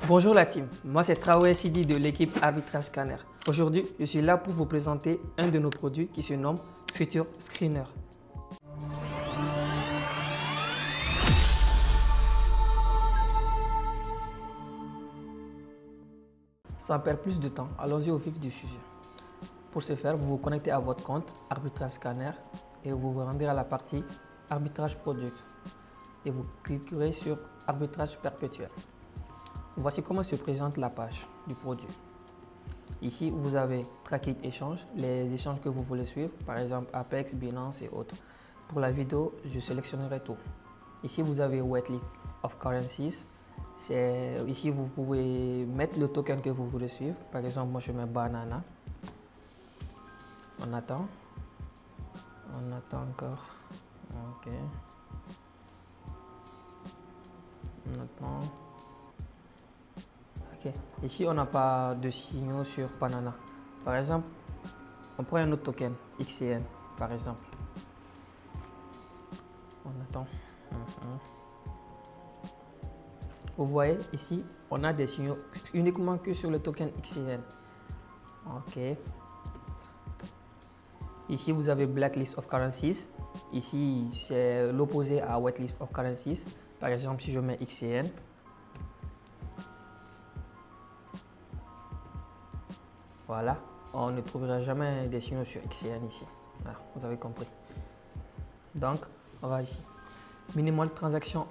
Bonjour la team, moi c'est Traoré Sidi de l'équipe Arbitrage Scanner. Aujourd'hui, je suis là pour vous présenter un de nos produits qui se nomme Future Screener. Sans perdre plus de temps, allons-y au vif du sujet. Pour ce faire, vous vous connectez à votre compte Arbitrage Scanner et vous vous rendez à la partie Arbitrage Product et vous cliquerez sur Arbitrage Perpétuel. Voici comment se présente la page du produit. Ici, vous avez Tracking Échange, les échanges que vous voulez suivre, par exemple Apex, Binance et autres. Pour la vidéo, je sélectionnerai tout. Ici, vous avez Whitelist of Currencies. Ici, vous pouvez mettre le token que vous voulez suivre. Par exemple, moi, je mets Banana. On attend. On attend encore. OK. On attend. OK. Ici, on n'a pas de signaux sur Banana. Par exemple, on prend un autre token, XCN, par exemple. On attend. Vous voyez, ici, on a des signaux uniquement que sur le token XCN. OK. Ici, vous avez Blacklist of Currencies. Ici, c'est l'opposé à Whitelist of Currencies. Par exemple, si je mets XCN, voilà, on ne trouvera jamais des signaux sur XCN ici. Voilà, vous avez compris. Donc, on va ici. Minimum transaction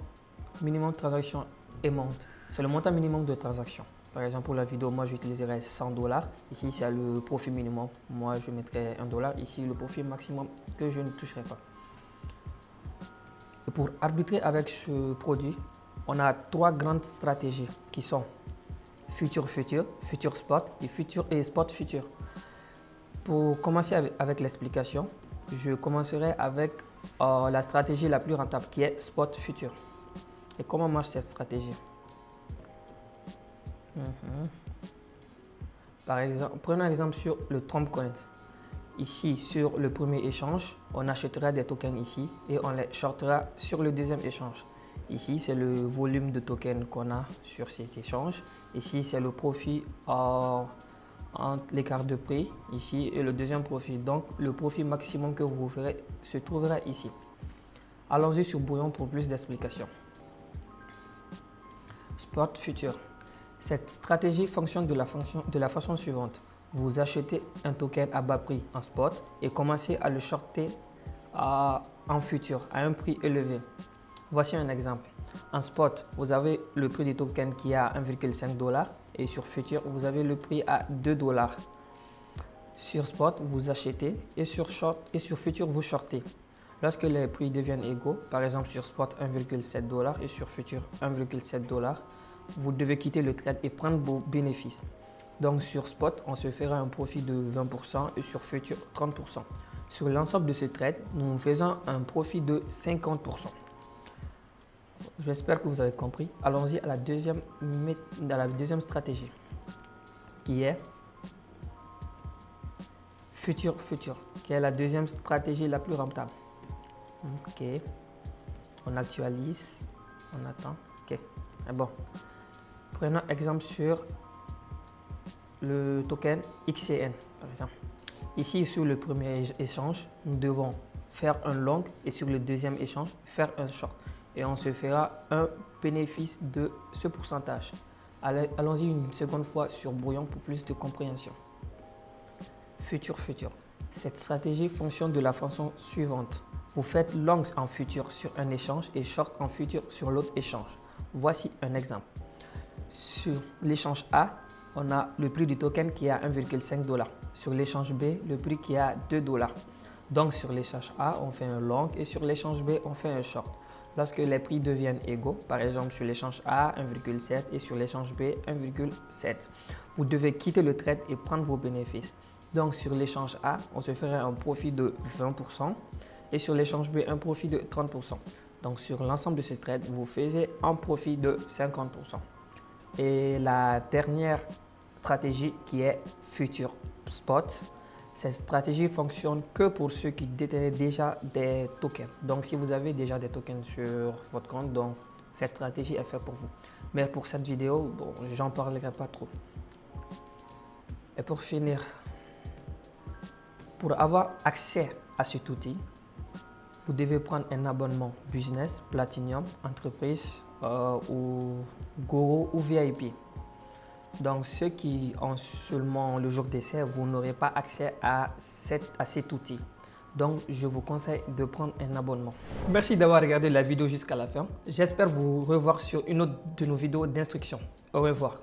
amount. C'est le montant minimum de transaction. Par exemple, pour la vidéo, moi, j'utiliserai 100 $. Ici, c'est le profit minimum. Moi, je mettrai 1 $. Ici, le profit maximum que je ne toucherai pas. Et pour arbitrer avec ce produit, on a trois grandes stratégies qui sont Future, Future Spot et Spot Future. Pour commencer avec l'explication, je commencerai avec la stratégie la plus rentable qui est Spot Future. Et comment marche cette stratégie? Par exemple, prenons un exemple sur le Trump Coins. Ici, sur le premier échange, on achètera des tokens ici et on les shortera sur le deuxième échange. Ici, c'est le volume de tokens qu'on a sur cet échange. Ici, c'est le profit entre l'écart de prix ici et le deuxième profit. Donc, le profit maximum que vous ferez se trouvera ici. Allons-y sur Brouillon pour plus d'explications. Spot Future. Cette stratégie fonctionne de la façon suivante. Vous achetez un token à bas prix en spot et commencez à le shorter en futur à un prix élevé. Voici un exemple. En spot, vous avez le prix du token qui est à 1,5 $ et sur futur, vous avez le prix à 2 $. Sur spot, vous achetez et sur futur, vous shortez. Lorsque les prix deviennent égaux, par exemple sur spot 1,7 $ et sur futur 1,7 $, vous devez quitter le trade et prendre vos bénéfices. Donc sur spot, on se fera un profit de 20% et sur futur 30%. Sur l'ensemble de ce trade, nous faisons un profit de 50%. J'espère que vous avez compris. Allons-y à la deuxième stratégie qui est Future, qui est la deuxième stratégie la plus rentable. OK. On actualise, on attend. OK. Bon. Prenons exemple sur le token XCN, par exemple. Ici, sur le premier échange, nous devons faire un long et sur le deuxième échange, faire un short. Et on se fera un bénéfice de ce pourcentage. Allons-y une seconde fois sur Brouillon pour plus de compréhension. Future. Cette stratégie fonctionne de la façon suivante. Vous faites long en futur sur un échange et short en futur sur l'autre échange. Voici un exemple. Sur l'échange A, on a le prix du token qui est à 1,5 $. Sur l'échange B, le prix qui est à 2 $. Donc sur l'échange A, on fait un long et sur l'échange B, on fait un short. Lorsque les prix deviennent égaux, par exemple sur l'échange A 1,7 et sur l'échange B 1,7, vous devez quitter le trade et prendre vos bénéfices. Donc sur l'échange A, on se ferait un profit de 20% et sur l'échange B, un profit de 30%. Donc sur l'ensemble de ce trade, vous faisiez un profit de 50%. Et la dernière stratégie qui est Future Spot. Cette stratégie fonctionne que pour ceux qui détiennent déjà des tokens. Donc si vous avez déjà des tokens sur votre compte, donc cette stratégie est faite pour vous. Mais pour cette vidéo, bon, j'en parlerai pas trop. Et pour finir, pour avoir accès à cet outil, vous devez prendre un abonnement Business, Platinum, Entreprise ou Goro ou VIP. Donc, ceux qui ont seulement le jour d'essai, vous n'aurez pas accès à cet outil. Donc, je vous conseille de prendre un abonnement. Merci d'avoir regardé la vidéo jusqu'à la fin. J'espère vous revoir sur une autre de nos vidéos d'instruction. Au revoir.